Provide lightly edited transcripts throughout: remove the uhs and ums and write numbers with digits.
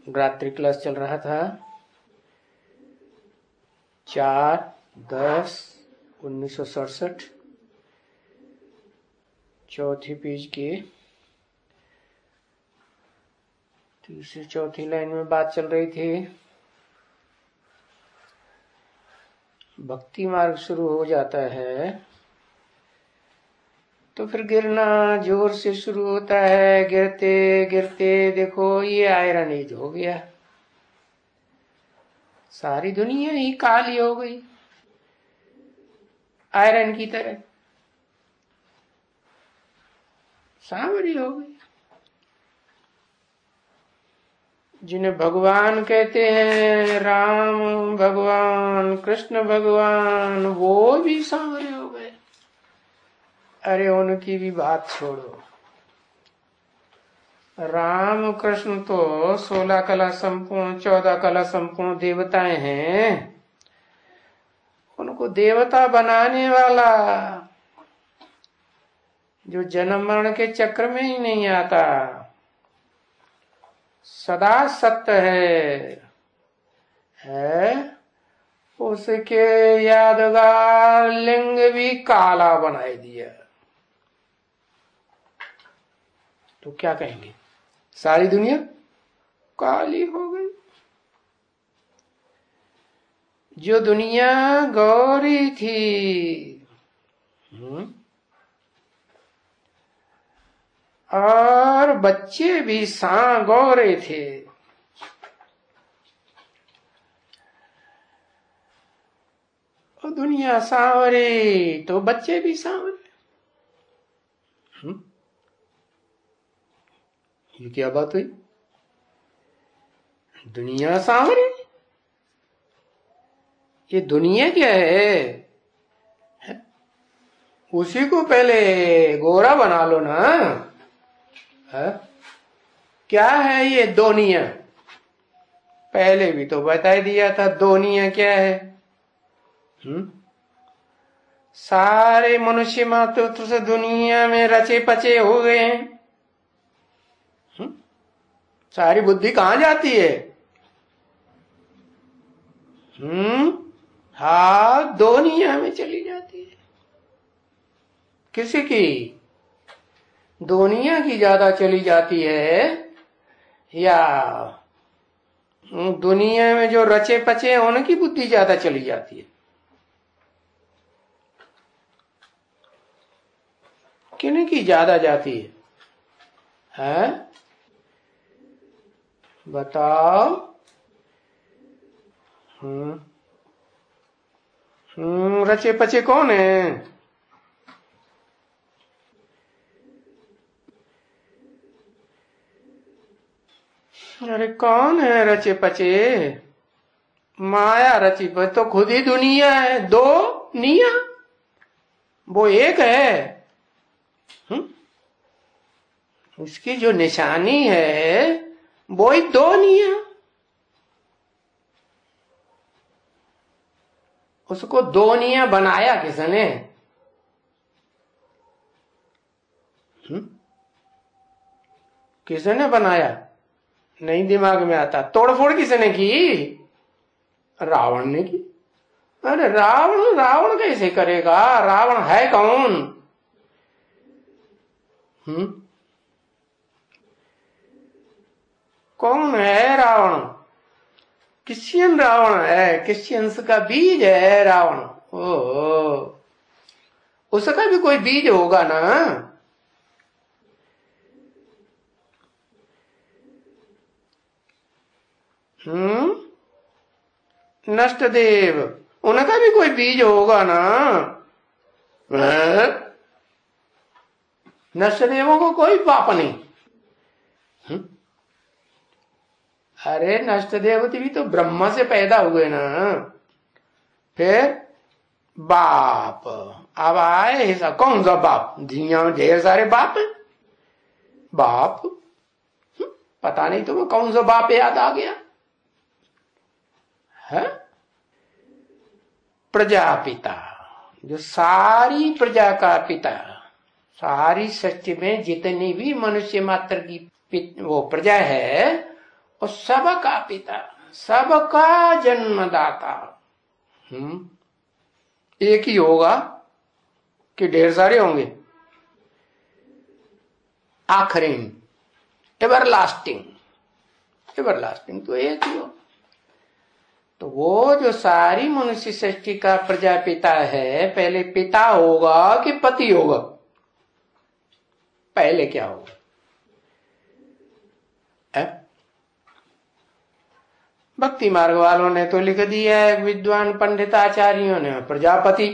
रात्रि क्लास चल रहा था 4/10/1967 चौथी पेज के तीसरी चौथी लाइन में बात चल रही थी। भक्ति मार्ग शुरू हो जाता है तो फिर गिरना जोर से शुरू होता है। गिरते गिरते देखो ये आयरन एज हो गया, सारी दुनिया ही काली हो गई आयरन की तरह, सांवरी हो गई। जिन्हें भगवान कहते हैं, राम भगवान कृष्ण भगवान, वो भी सांवरे हो गए। अरे उनकी भी बात छोड़ो, राम कृष्ण तो 16 कला संपूर्ण 14 कला संपूर्ण देवताएं हैं। उनको देवता बनाने वाला जो जन्म मरण के चक्र में ही नहीं आता, सदा सत्य है उसके यादगार लिंग भी काला बनाए दिया। तो क्या कहेंगे, सारी दुनिया काली हो गई। जो दुनिया गौरी थी और बच्चे भी गौरे थे, और दुनिया सांवरे तो बच्चे भी सांवरे। ये क्या बात हुई, दुनिया सांवरे। ये दुनिया क्या है? उसी को पहले गोरा बना लो ना। है? क्या है ये दोनिया? पहले भी तो बता दिया था दोनिया क्या है। सारे मनुष्य मात्र से दुनिया में रचे पचे हो गए हैं। सारी बुद्धि कहां जाती है? हाँ, दुनिया में चली जाती है। किसी की दुनिया की ज्यादा चली जाती है या दुनिया में जो रचे पचे हैं उनकी बुद्धि ज्यादा चली जाती है? किन की ज्यादा जाती है? बताओ। रचे पचे कौन है? अरे कौन है रचे पचे? माया रची पचे तो खुद ही दुनिया है। दो निया, वो एक है। उसकी जो निशानी है वो ही दो निया। उसको दो निया बनाया किसने? किसने बनाया? नहीं दिमाग में आता। तोड़फोड़ किसने की? रावण ने की। अरे रावण कैसे करेगा? रावण है कौन? कौन है रावण? क्रिश्चियन रावण है, क्रिश्चियंस का बीज है रावण। ओह, उसका भी कोई बीज होगा ना। नष्ट देव, उनका भी कोई बीज होगा ना। नष्ट देवों को कोई पाप नहीं। अरे नष्ट देवती भी तो ब्रह्मा से पैदा हुए ना। फिर बाप अब आए ऐसा कौन सा बाप? दुनिया में ढेर सारे बाप हैं। बाप पता नहीं तुम्हें कौन सा बाप याद आ गया है? प्रजापिता, जो सारी प्रजा का पिता, सारी सृष्टि में जितनी भी मनुष्य मात्र की वो प्रजा है और सबका पिता, सबका जन्मदाता। एक ही होगा कि ढेर सारे होंगे? आखरीन, एवरलास्टिंग, एवरलास्टिंग तो एक ही हो। तो वो जो सारी मनुष्य सृष्टि का प्रजापिता है, पहले पिता होगा कि पति होगा? पहले क्या होगा? भक्ति मार्ग वालों ने तो लिख दिया है, विद्वान पंडित आचार्यों ने, प्रजापति।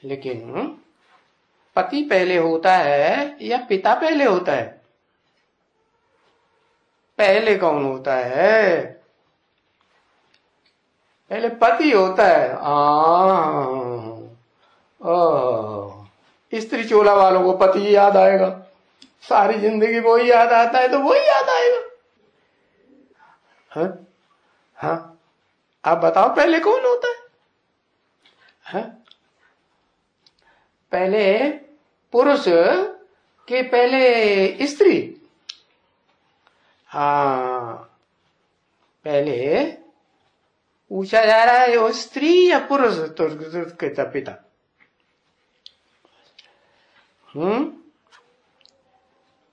लेकिन पति पहले होता है या पिता पहले होता है? पहले कौन होता है? पहले पति होता है। स्त्री चोला वालों को पति याद आएगा, सारी जिंदगी वो ही याद आता है, तो वो ही याद आएगा। हाँ, आप बताओ पहले कौन होता है? पहले पुरुष के पहले स्त्री? हाँ, पहले पूछा जा रहा है वो स्त्री या पुरुष, तो कहता पिता।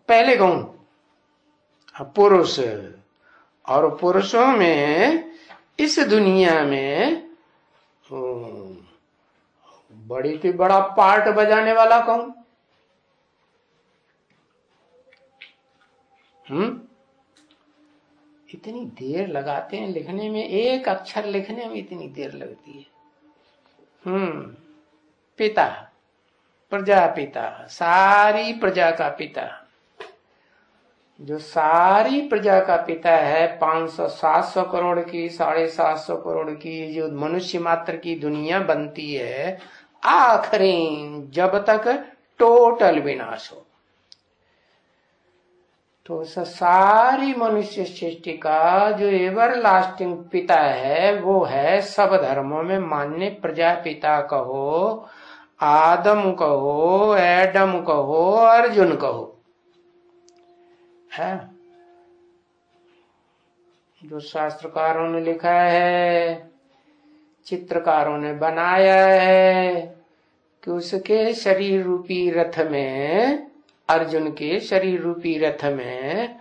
पहले कौन? पुरुष। और पुरुषों में इस दुनिया में बड़ी से बड़ा पार्ट बजाने वाला कौन? इतनी देर लगाते हैं लिखने में, एक अक्षर लिखने में इतनी देर लगती है। पिता, प्रजापिता, सारी प्रजा का पिता। जो सारी प्रजा का पिता है, 500-700 करोड़ की, 750 करोड़ की जो मनुष्य मात्र की दुनिया बनती है, आखिरी जब तक टोटल विनाश हो, तो सारी मनुष्य सृष्टि का जो एवरलास्टिंग पिता है, वो है सब धर्मों में मान्य प्रजापिता कहो, आदम कहो, एडम कहो, अर्जुन कहो, है जो शास्त्रकारों ने लिखा है, चित्रकारों ने बनाया है कि उसके शरीर रूपी रथ में, अर्जुन के शरीर रूपी रथ में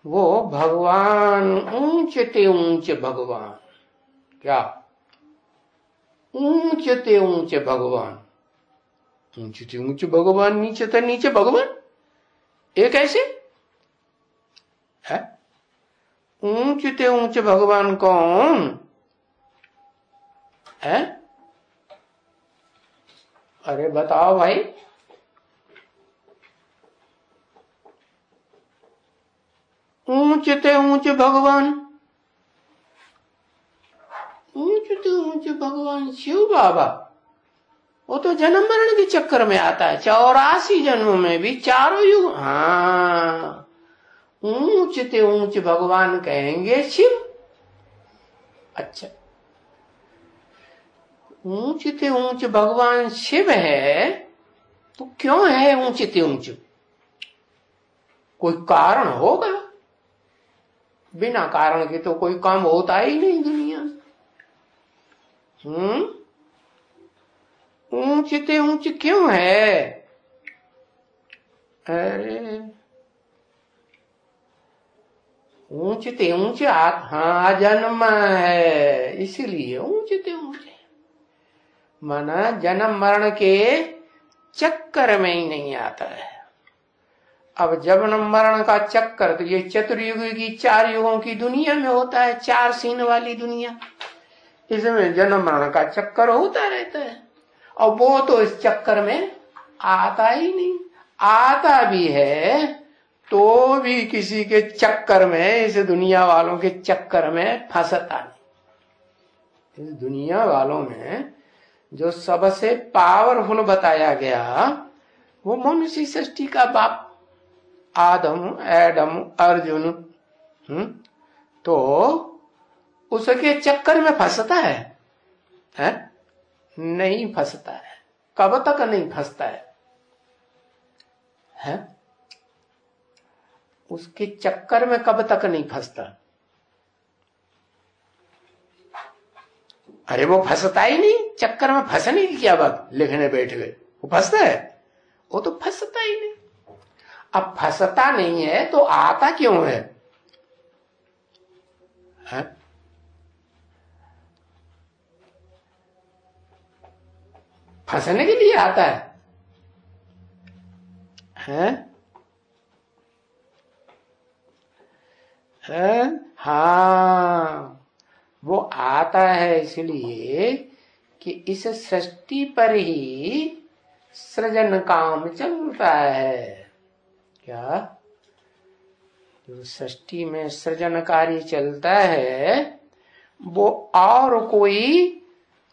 वो भगवान, ऊंचते ऊंच भगवान, क्या ऊंचते ऊंच भगवान, ऊंचते ऊंच भगवान, नीचे नीचे भगवान, एक ऐसे है। ऊंचते ऊंच भगवान कौन है? अरे बताओ भाई। ऊंचते ऊंच भगवान, ऊंचते ऊंच भगवान शिव बाबा। वो तो जन्म मरण के चक्कर में आता है, 84 जन्म में भी, चारों युग। हाँ, ऊंचते ऊंच भगवान कहेंगे शिव। अच्छा, ऊंचते ऊंच भगवान शिव है, तो क्यों है ऊंचते ऊंच? कोई कारण होगा? बिना कारण के तो कोई काम होता ही नहीं दुनिया में। ऊंचते ऊंच क्यों है? अरे ऊंचते ऊंच हाँ जन्म है, इसीलिए ऊंचते ऊंच। माना जन्म मरण के चक्कर में ही नहीं आता है। अब जन्म मरण का चक्कर तो ये चतुर्युग की, 4 युगों की दुनिया में होता है, 4 सीन वाली दुनिया, इसमें जन्म मरण का चक्कर होता रहता है। और वो तो इस चक्कर में आता ही नहीं, आता भी है तो भी किसी के चक्कर में, इस दुनिया वालों के चक्कर में फंसता नहीं। इस दुनिया वालों में जो सबसे पावरफुल बताया गया वो मनुष्य सृष्टि का बाप आदम, एडम, अर्जुन। तो उसके चक्कर में फंसता है? नहीं फंसता है। कब तक नहीं फंसता है? उसके चक्कर में कब तक नहीं फंसता। अरे वो फंसता ही नहीं, चक्कर में फंसने की क्या बात, लिखने बैठ गए, वो फंसता है, वो तो फंसता ही नहीं। अब फंसता नहीं है तो आता क्यों है? फंसने के लिए आता है? हाँ, वो आता है इसलिए कि इस सृष्टि पर ही सृजन काम चलता है। क्या? जो सृष्टि में सृजन कार्य चलता है वो और कोई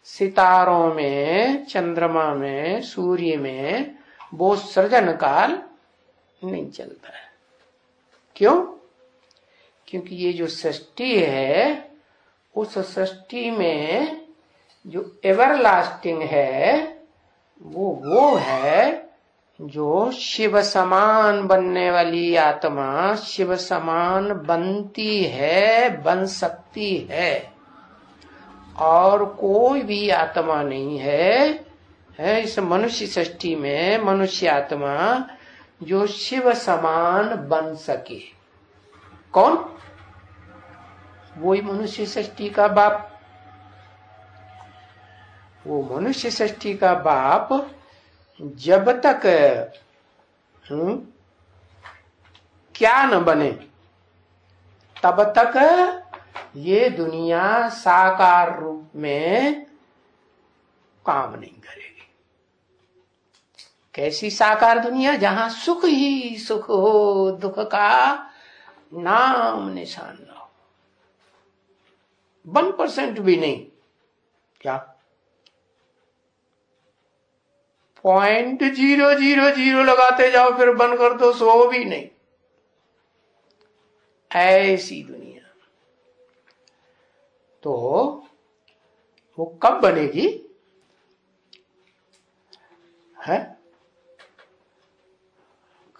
सितारों में, चंद्रमा में, सूर्य में वो सृजन काल नहीं चलता है। क्यों? क्योंकि ये जो सृष्टि है उस सृष्टि में जो एवरलास्टिंग है वो है जो शिव समान बनने वाली आत्मा शिव समान बनती है, बन सकती है। और कोई भी आत्मा नहीं है इस मनुष्य सृष्टि में मनुष्य आत्मा जो शिव समान बन सके। कौन? वही मनुष्य सृष्टि का बाप। वो मनुष्य सृष्टि का बाप जब तक क्या न बने तब तक ये दुनिया साकार रूप में काम नहीं करेगी। कैसी साकार दुनिया? जहां सुख ही सुख हो, दुख का नाम निशान न हो, 1% भी नहीं। क्या? 0.000 लगाते जाओ फिर बंद कर दो, 100 भी नहीं। ऐसी दुनिया तो वो कब बनेगी? है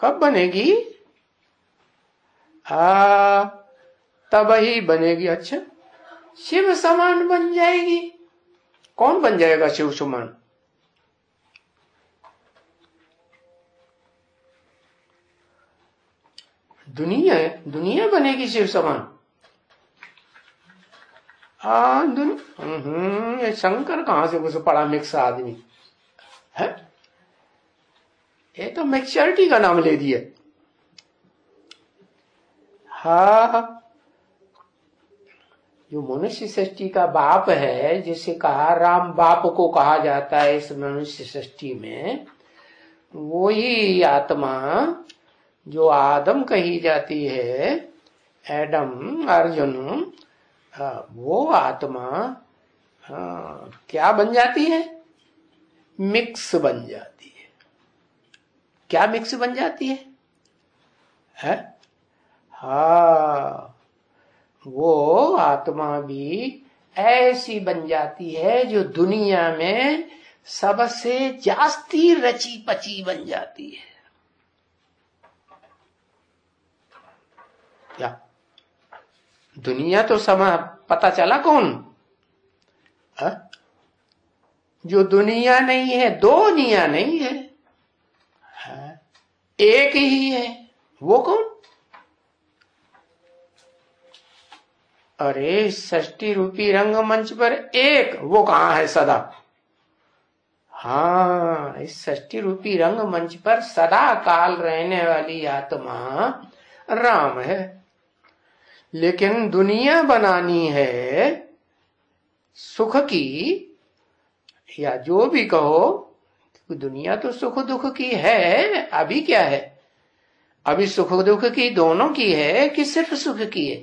कब बनेगी? तब ही बनेगी। अच्छा, शिव समान बन जाएगी। कौन बन जाएगा शिव समान? दुनिया बनेगी शिव समान। ये शंकर कहां से कुछ पढ़ा मिक्स आदमी है? ये तो मैच्योरिटी का नाम ले दिया। हाँ, जो मनुष्य सृष्टि का बाप है, जिसे कहा राम बाप को कहा जाता है इस मनुष्य सृष्टि में, वो ही आत्मा जो आदम कही जाती है, एडम, अर्जुन, वो आत्मा क्या बन जाती है? मिक्स बन जाती है। क्या मिक्स बन जाती है? हाँ, वो आत्मा भी ऐसी बन जाती है जो दुनिया में सबसे जास्ती रची पची बन जाती है। क्या? दुनिया तो समा पता चला कौन? जो दुनिया नहीं है, दो दुनिया नहीं है, एक ही है। वो कौन? अरे सृष्टि रूपी रंगमंच पर एक, वो कहां है सदा? हाँ, इस सृष्टि रूपी रंगमंच पर सदा काल रहने वाली आत्मा राम है। लेकिन दुनिया बनानी है सुख की, या जो भी कहो, दुनिया तो सुख दुख की है। अभी क्या है? अभी सुख दुख की दोनों की है कि सिर्फ सुख की है?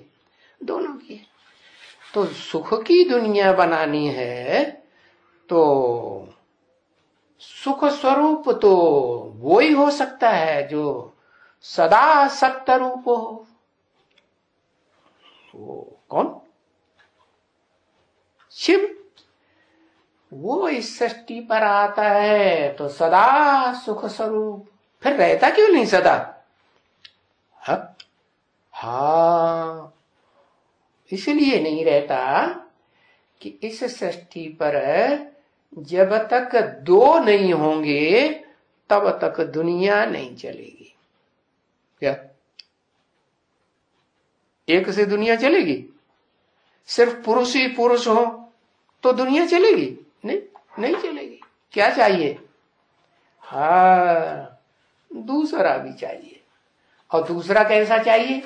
दोनों की है। तो सुख की दुनिया बनानी है तो सुख स्वरूप तो वो ही हो सकता है जो सदा सत्य रूप हो। वो कौन? शिव। वो इस सृष्टि पर आता है तो सदा सुख स्वरूप, फिर रहता क्यों नहीं सदा? हाँ, इसलिए नहीं रहता कि इस सृष्टि पर जब तक दो नहीं होंगे तब तक दुनिया नहीं चलेगी। क्या एक से दुनिया चलेगी? सिर्फ पुरुष ही पुरुष हो तो दुनिया चलेगी? नहीं, नहीं चलेगी। क्या चाहिए? हाँ, दूसरा भी चाहिए। और दूसरा कैसा चाहिए?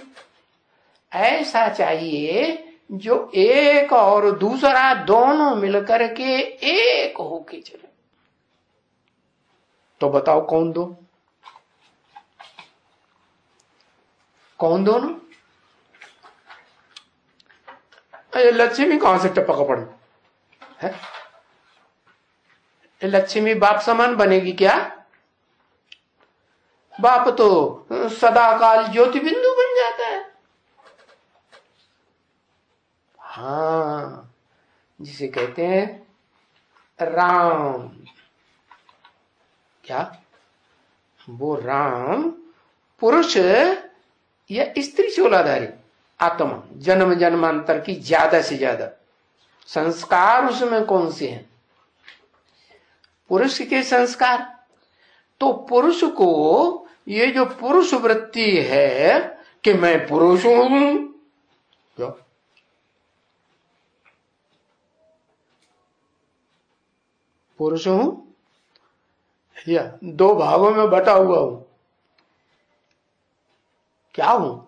ऐसा चाहिए जो एक और दूसरा दोनों मिलकर के एक होके चले। तो बताओ कौन दो? कौन दोनों? लक्ष्मी कहां से टपक पड़ी है? लक्ष्मी बाप समान बनेगी क्या? बाप तो सदाकाल ज्योति बिंदु बन जाता है। हाँ, जिसे कहते हैं राम। क्या वो राम पुरुष या स्त्री चोलाधारी आत्मा, जन्म जन्मांतर की ज्यादा से ज्यादा संस्कार उसमें कौन से हैं? पुरुष के संस्कार। तो पुरुष को ये जो पुरुष वृत्ति है कि मैं पुरुष हूं, क्या पुरुष हूं या दो भागों में बटा हुआ हूं? क्या हूं?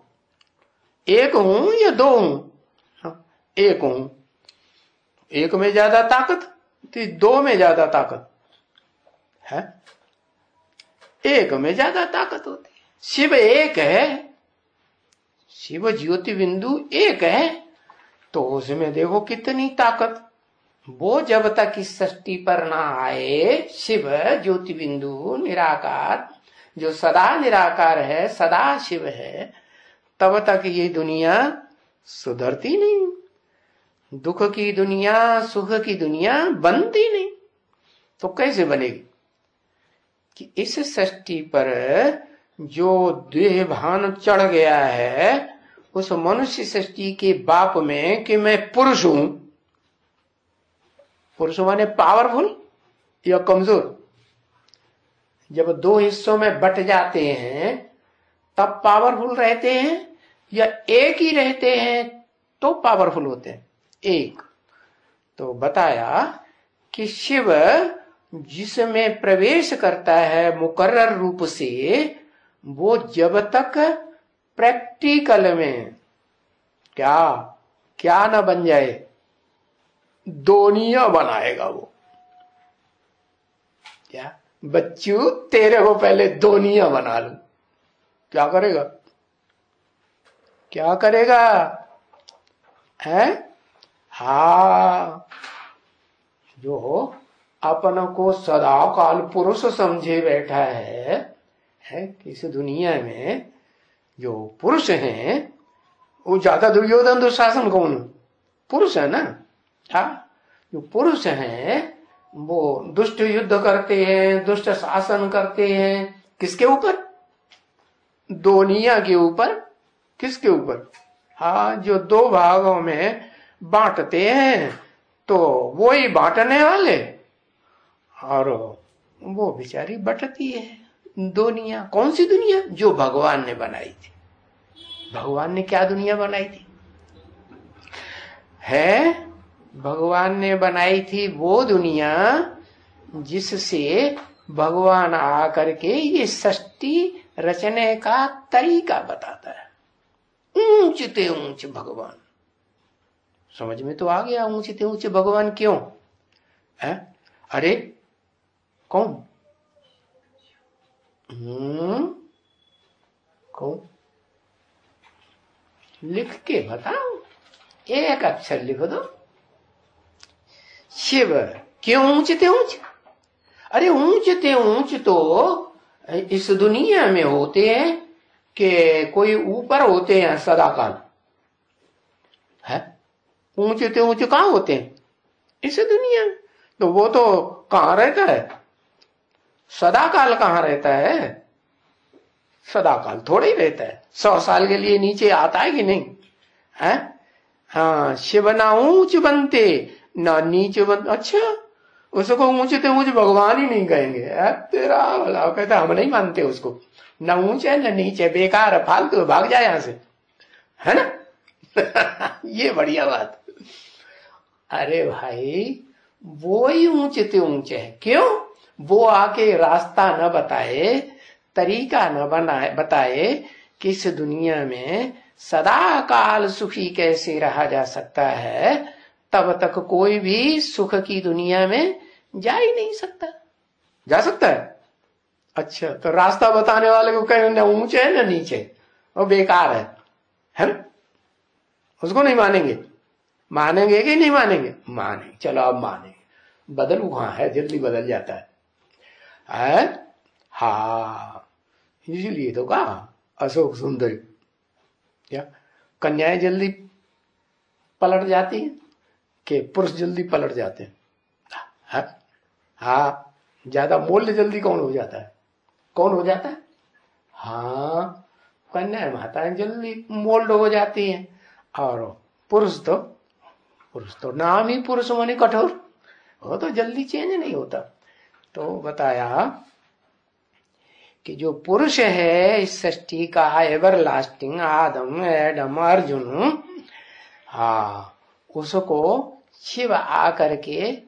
एक हूं या दो हूं? एक हूं। एक में ज्यादा ताकत थी, दो में ज्यादा ताकत है? एक में ज्यादा ताकत होती है। शिव एक है, शिव ज्योति बिंदु एक है, तो उसमें देखो कितनी ताकत। वो जब तक इस सृष्टि पर ना आए, शिव ज्योति बिंदु निराकार जो सदा निराकार है, सदा शिव है, तब तक ये दुनिया सुधरती नहीं। दुख की दुनिया, सुख की दुनिया बनती नहीं। तो कैसे बनेगी? कि इस सृष्टि पर जो देह भान चढ़ गया है, उस मनुष्य सृष्टि के बाप में कि मैं पुरुष हूं। पुरुष माने पावरफुल या कमजोर? जब दो हिस्सों में बट जाते हैं तब पावरफुल रहते हैं, या एक ही रहते हैं तो पावरफुल होते हैं? एक। तो बताया कि शिव जिसमें प्रवेश करता है मुकर्रर रूप से, वो जब तक प्रैक्टिकल में क्या क्या न बन जाए, दोनिया बनाएगा वो। क्या बच्चू, तेरे को पहले दोनिया बना लूं। क्या करेगा? क्या करेगा? है? हाँ, जो अपन को सदा काल पुरुष समझे बैठा है इस दुनिया में जो पुरुष हैं, वो ज्यादा दुर्योधन दुशासन कौन? पुरुष है ना। हाँ, जो पुरुष हैं वो दुष्ट युद्ध करते हैं, दुष्ट शासन करते हैं। किसके ऊपर? दुनिया के ऊपर। किसके ऊपर? हाँ, जो दो भागों में बांटते हैं तो वो ही बांटने वाले, और वो बेचारी बटती है। दुनिया कौन सी दुनिया? जो भगवान ने बनाई थी। भगवान ने क्या दुनिया बनाई थी? है भगवान ने बनाई थी वो दुनिया जिससे भगवान आकर के ये सृष्टि रचने का तरीका बताता है। ऊंचते ऊंच भगवान। समझ में तो आ गया ऊंचते ऊंचे भगवान क्यों है? अरे कौन? कौन? लिख के बताओ, एक अक्षर लिख दो। शिव क्यों ऊंचते ऊंच? अरे ऊंचते ऊंच तो इस दुनिया में होते हैं कि कोई ऊपर होते हैं सदाकाल है। ऊंचते ऊंच कहां होते हैं? इस दुनिया में। तो वो तो कहां रहता है? सदाकाल कहां रहता है? सदा काल थोड़े ही रहता है, 100 साल के लिए नीचे आता है कि नहीं है? हाँ, शिव ना ऊंच बनते ना नीचे बनते। अच्छा, उसको ऊंचे तो ऊंचे भगवान ही नहीं कहेंगे, तेरा भला। कहता हम नहीं मानते उसको, न ऊंचे न नीचे, बेकार है, फालतू, भाग जाए यहां से, है ना। ये बढ़िया बात। अरे भाई, वो ही ऊंचे ते ऊंचे है। क्यों? वो आके रास्ता न बताए, तरीका न बताए कि इस दुनिया में सदा काल सुखी कैसे रहा जा सकता है, तब तक कोई भी सुख की दुनिया में जा ही नहीं सकता। जा सकता है? अच्छा, तो रास्ता बताने वाले को कहें न ऊंचे है न नीचे, वो बेकार है ना? उसको नहीं मानेंगे। मानेंगे कि नहीं मानेंगे? मानेंगे। चलो अब मानेंगे। बदलू कहां है, जल्दी बदल जाता है? हाँ, इसीलिए तो कहा अशोक सुंदरी, क्या कन्याएं जल्दी पलट जाती हैं कि पुरुष जल्दी पलट जाते हैं? हाँ, ज्यादा मूल्य जल्दी कौन हो जाता है? कौन हो जाता है? हाँ, कन्या माताएं जल्दी मोल्ड हो जाती हैं, और पुरुष तो नाम ही पुरुष माने कठोर, वो तो जल्दी चेंज नहीं होता। तो बताया कि जो पुरुष है इस सृष्टि का एवर लास्टिंग, आदम एडम अर्जुन, हाँ, उसको शिव आकर के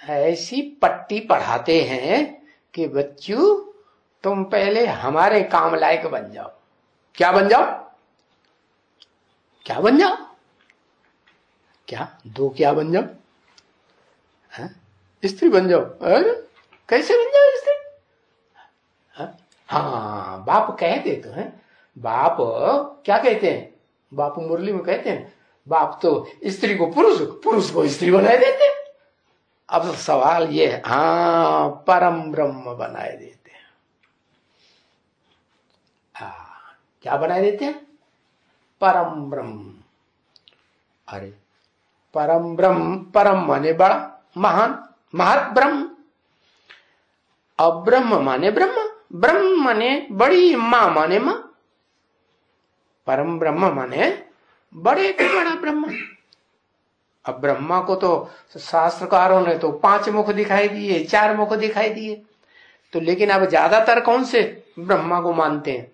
ऐसी पट्टी पढ़ाते हैं कि बच्चू तुम पहले हमारे काम लायक बन जाओ। क्या बन जाओ? क्या बन जाओ? क्या क्या बन जाओ? स्त्री बन जाओ। कैसे बन जाओ स्त्री? हाँ, बाप कहते तो हैं, बाप क्या कहते हैं? बाप मुरली में कहते हैं, बाप तो स्त्री को पुरुष को स्त्री बनाए देते हैं। अब सवाल ये है, हाँ, परम ब्रह्म बनाए देते हैं। हाँ, क्या बनाए देते हैं? परम ब्रह्म। अरे परम ब्रह्म, परम माने बड़ा, महान, महत ब्रह्म। अब ब्रह्म माने ब्रह्म, ब्रह्म माने बड़ी, मां माने मां। परम ब्रह्म माने बड़े के बड़ा ब्रह्म। अब ब्रह्मा को तो शास्त्रकारों ने तो 5 मुख दिखाई दिए, 4 मुख दिखाई दिए, तो लेकिन अब ज्यादातर कौन से ब्रह्मा को मानते हैं?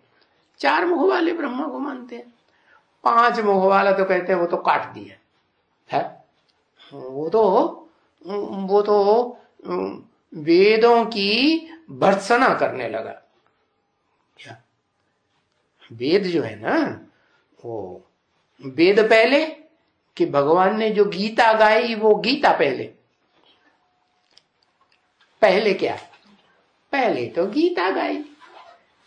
4 मुख वाले ब्रह्मा को मानते हैं। 5 मुख वाला तो कहते हैं वो तो काट दिया है, वो तो वेदों की भर्त्सना करने लगा। क्या वेद जो है ना, वो वेद पहले कि भगवान ने जो गीता गाई वो गीता पहले क्या? पहले तो गीता गाई।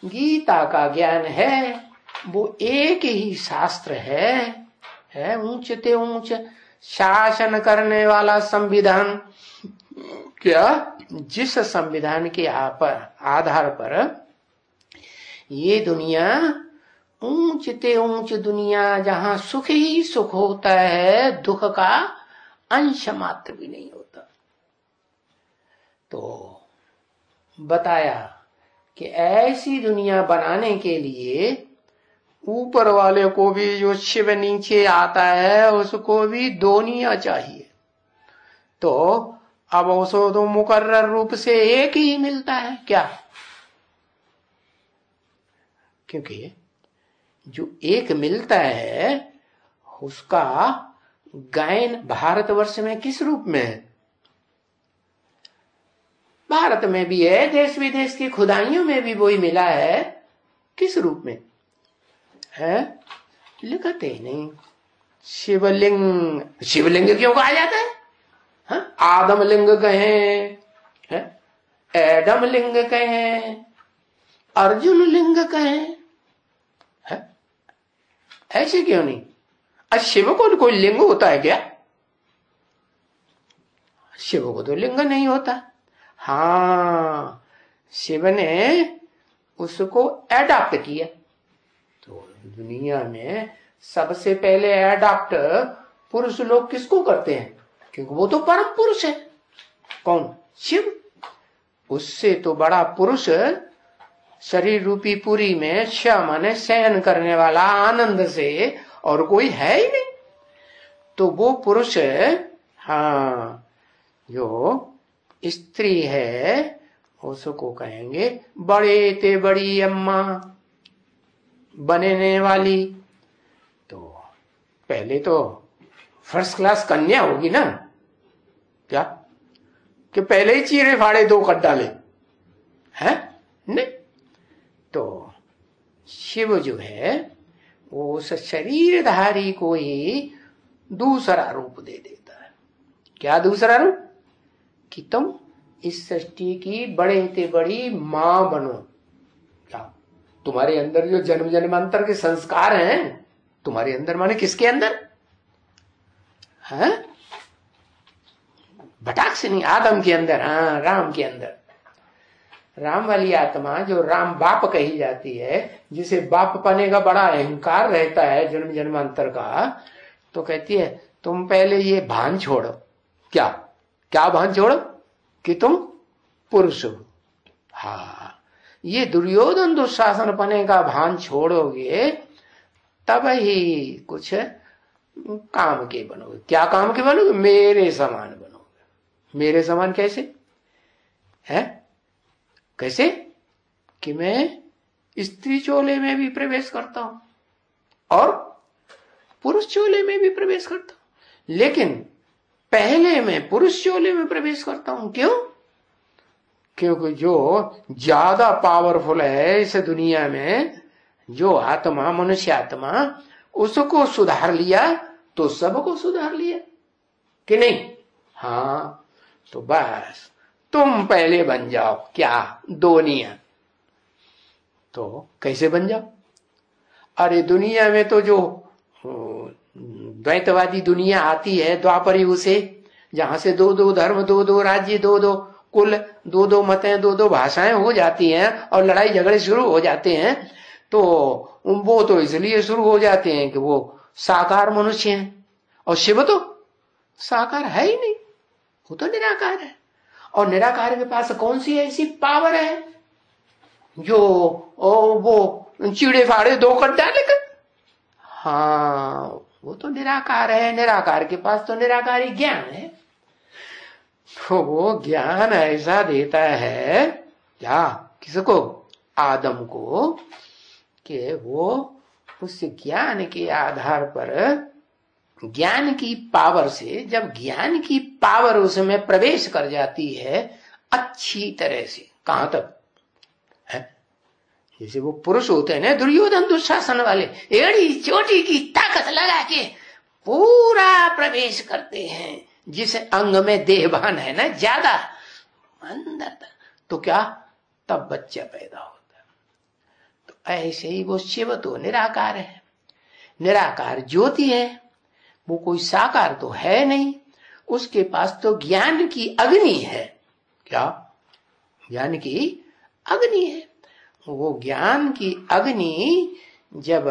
गीता का ज्ञान है, वो एक ही शास्त्र है ऊंच ते ऊंच शासन करने वाला संविधान। क्या? जिस संविधान के आधार पर ये दुनिया ऊंच ते ऊंच दुनिया, जहां सुख ही सुख होता है, दुख का अंश मात्र भी नहीं होता। तो बताया कि ऐसी दुनिया बनाने के लिए ऊपर वाले को भी, जो शिव नीचे आता है, उसको भी दोनिया चाहिए। तो अब उसको तो मुकर्रर रूप से एक ही मिलता है। क्या? क्योंकि जो एक मिलता है उसका गायन भारतवर्ष में किस रूप में है? भारत में भी है, देश विदेश की खुदाइयों में भी वही मिला है। किस रूप में है? लिखते नहीं। शिवलिंग क्यों कहा जाता है? आदम लिंग कहें, एडम लिंग कहें, अर्जुन लिंग कहें, ऐसे क्यों नहीं? शिव को कोई लिंग होता है क्या? शिव को तो लिंग नहीं होता। हाँ, शिव ने उसको एडॉप्ट किया। तो दुनिया में सबसे पहले एडॉप्ट पुरुष लोग किसको करते हैं? क्योंकि वो तो परम पुरुष है। कौन? शिव। उससे तो बड़ा पुरुष शरीर रूपी पुरी में श माने शयन करने वाला आनंद से और कोई है ही नहीं। तो वो पुरुष, हाँ, जो स्त्री है उसको कहेंगे बड़े ते बड़ी अम्मा बनने वाली। तो पहले तो फर्स्ट क्लास कन्या होगी ना, क्या कि पहले ही चीरे फाड़े दो कर डाले हैं? नहीं। तो शिव जो है वो उस शरीरधारी को ही दूसरा रूप दे देता है। क्या दूसरा रूप? कि तुम इस सृष्टि की बड़े से बड़ी मां बनो। क्या तुम्हारे अंदर जो जन्म जन्मांतर के संस्कार हैं तुम्हारे अंदर, माने किसके अंदर है? भटाक से नहीं, आदम के अंदर, हाँ, राम के अंदर। राम वाली आत्मा जो राम बाप कही जाती है, जिसे बाप पाने का बड़ा अहंकार रहता है जन्म जन्मांतर का, तो कहती है तुम पहले ये भान छोड़ो। क्या क्या भान छोड़ो? कि तुम पुरुष हो। हाँ, ये दुर्योधन दुशासन पने का भान छोड़ोगे तब ही कुछ काम के बनोगे। क्या काम के बनोगे? मेरे समान बनोगे। मेरे समान कैसे है? कैसे? कि मैं स्त्री चोले में भी प्रवेश करता हूं और पुरुष चोले में भी प्रवेश करता हूं, लेकिन पहले मैं पुरुष चोले में प्रवेश करता हूं। क्यों? क्योंकि जो ज्यादा पावरफुल है इस दुनिया में, जो आत्मा, मनुष्य आत्मा, उसको सुधार लिया तो सबको सुधार लिया कि नहीं? हाँ, तो बस तुम पहले बन जाओ क्या? दोनिया। तो कैसे बन जाओ? अरे दुनिया में तो जो द्वैतवादी दुनिया आती है द्वापर युग से, जहां से दो दो धर्म, दो दो राज्य, दो दो कुल, दो दो मतें, दो दो भाषाएं हो जाती हैं और लड़ाई झगड़े शुरू हो जाते हैं, तो वो तो इसलिए शुरू हो जाते हैं कि वो साकार मनुष्य हैं और शिव तो साकार है ही नहीं, वो तो निराकार है। और निराकार के पास कौन सी ऐसी पावर है जो वो चीड़े फाड़े दो कर डालेगा? हाँ, वो तो निराकार है। निराकार के पास तो निराकारी ज्ञान है। तो वो ज्ञान ऐसा देता है क्या? किसको? आदम को, कि वो उस ज्ञान के आधार पर, ज्ञान की पावर से, जब ज्ञान की पावर उसमें प्रवेश कर जाती है अच्छी तरह से, कहां तक है? जैसे वो पुरुष होते हैं ना दुर्योधन दुशासन वाले, एड़ी चोटी की ताकत लगा के पूरा प्रवेश करते हैं, जिस अंग में देहभान है ना ज्यादा अंदर तक, तो क्या तब बच्चा पैदा होता है। तो ऐसे ही वो शिव तो निराकार है, निराकार ज्योति है, वो कोई साकार तो है नहीं। उसके पास तो ज्ञान की अग्नि है। क्या? ज्ञान की अग्नि है। वो ज्ञान की अग्नि जब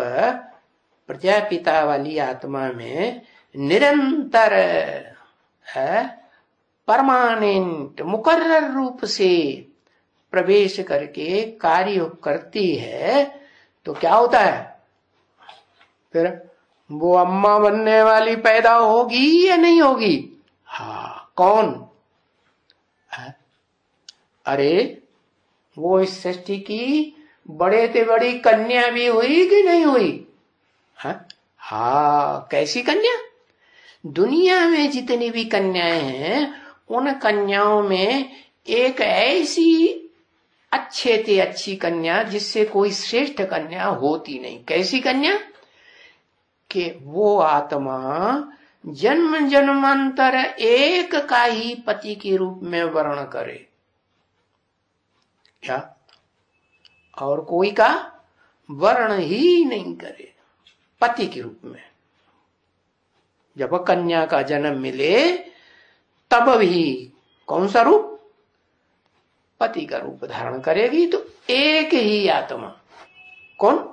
प्रजापिता वाली आत्मा में निरंतर है, परमानेंट मुकर्रर रूप से प्रवेश करके कार्य करती है, तो क्या होता है? फिर वो अम्मा बनने वाली पैदा होगी या नहीं होगी? हाँ, कौन है? अरे वो इस सृष्टि की बड़े से बड़ी कन्या भी हुई कि नहीं हुई? हाँ, कैसी कन्या? दुनिया में जितनी भी कन्याएं हैं उन कन्याओं में एक ऐसी अच्छे से अच्छी कन्या जिससे कोई श्रेष्ठ कन्या होती नहीं। कैसी कन्या? कि वो आत्मा जन्म जन्मांतर एक का ही पति के रूप में वर्ण करे। क्या? और कोई का वर्ण ही नहीं करे पति के रूप में। जब कन्या का जन्म मिले तब भी कौन सा रूप? पति का रूप धारण करेगी। तो एक ही आत्मा, कौन?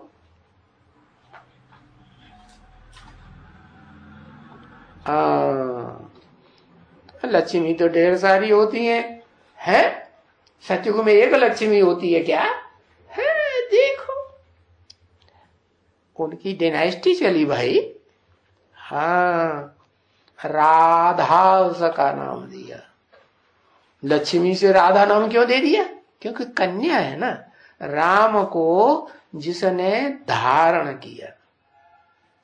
लक्ष्मी तो ढेर सारी होती हैं, है? सतयुग में एक लक्ष्मी होती है क्या? है? उनकी डायनेस्टी चली भाई। हाँ, राधा उसका नाम दिया। लक्ष्मी से राधा नाम क्यों दे दिया? क्योंकि कन्या है ना। राम को जिसने धारण किया,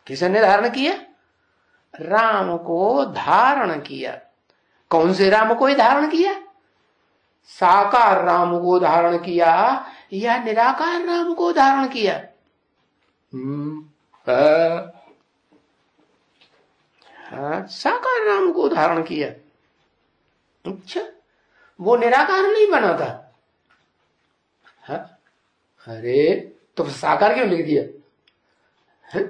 किसने धारण किया? राम को धारण किया। कौन से राम को ही धारण किया? साकार राम को धारण किया या निराकार राम को धारण किया? हाँ, साकार राम को धारण किया। अच्छा, वो निराकार नहीं बना था? हाँ? अरे तो साकार क्यों लिख दिया? है?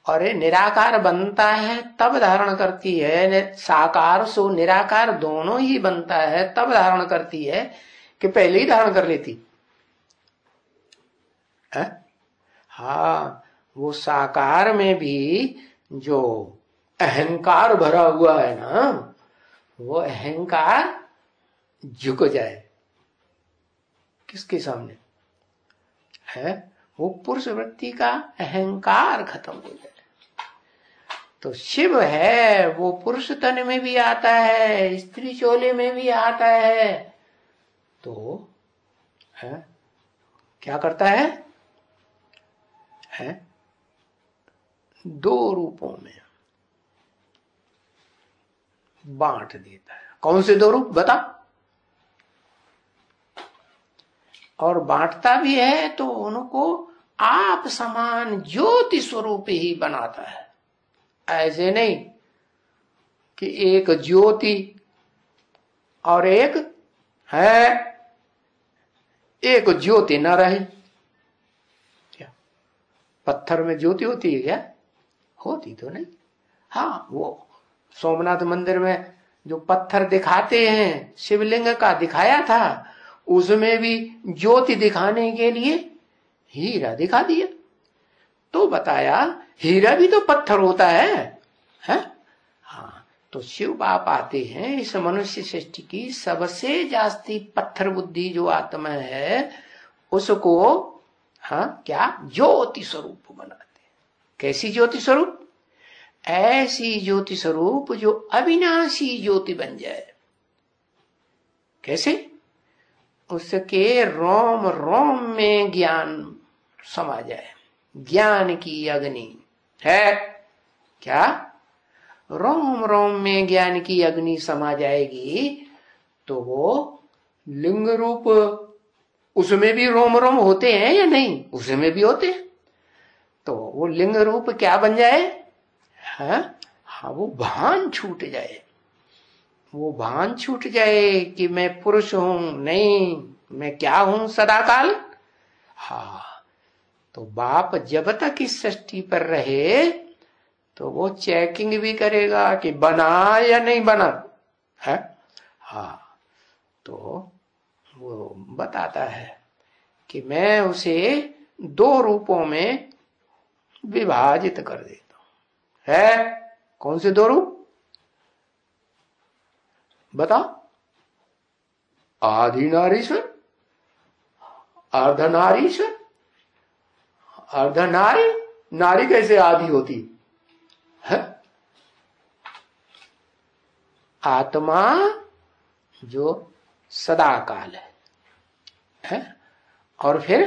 अरे निराकार बनता है तब धारण करती है, साकार सो निराकार दोनों ही बनता है तब धारण करती है कि पहले ही धारण कर लेती है? हाँ, वो साकार में भी जो अहंकार भरा हुआ है ना, वो अहंकार झुक जाए किसके सामने? है वो पुरुष वृत्ति का अहंकार खत्म हो जाए। तो शिव है वो पुरुष तन में भी आता है, स्त्री चोले में भी आता है। तो है क्या करता है? दो रूपों में बांट देता है। कौन से दो रूप बता? और बांटता भी है तो उनको आप समान ज्योति स्वरूप ही बनाता है। ऐसे नहीं कि एक ज्योति और एक है, एक ज्योति न रहे। क्या पत्थर में ज्योति होती है क्या? होती तो नहीं। हाँ, वो सोमनाथ मंदिर में जो पत्थर दिखाते हैं शिवलिंग का दिखाया था, उसमें भी ज्योति दिखाने के लिए हीरा दिखा दिया। तो बताया हीरा भी तो पत्थर होता है? हाँ, तो शिव बाप आते हैं इस मनुष्य सृष्टि की सबसे जास्ती पत्थर बुद्धि जो आत्मा है उसको क्या ज्योति स्वरूप बनाते हैं। कैसी ज्योति स्वरूप? ऐसी ज्योति स्वरूप जो अविनाशी ज्योति बन जाए। कैसे? उसके रोम रोम में ज्ञान समा जाए। ज्ञान की अग्नि है क्या? रोम रोम में ज्ञान की अग्नि समा जाएगी तो वो लिंग रूप, उसमें भी रोम रोम होते हैं या नहीं? उसमें भी होते हैं। तो वो लिंग रूप क्या बन जाए? हाँ, वो भान छूट जाए। वो भान छूट जाए कि मैं पुरुष हूं, नहीं मैं क्या हूं सदाकाल। हाँ, तो बाप जब तक इस सृष्टि पर रहे तो वो चेकिंग भी करेगा कि बना या नहीं बना है। हाँ, तो वो बताता है कि मैं उसे दो रूपों में विभाजित कर देता हूं। है कौन से दो रूप बता? आदि नारीश्वर, अर्धनारीश्वर। अर्धनारी, नारी कैसे आदि होती है? आत्मा जो सदाकाल है और फिर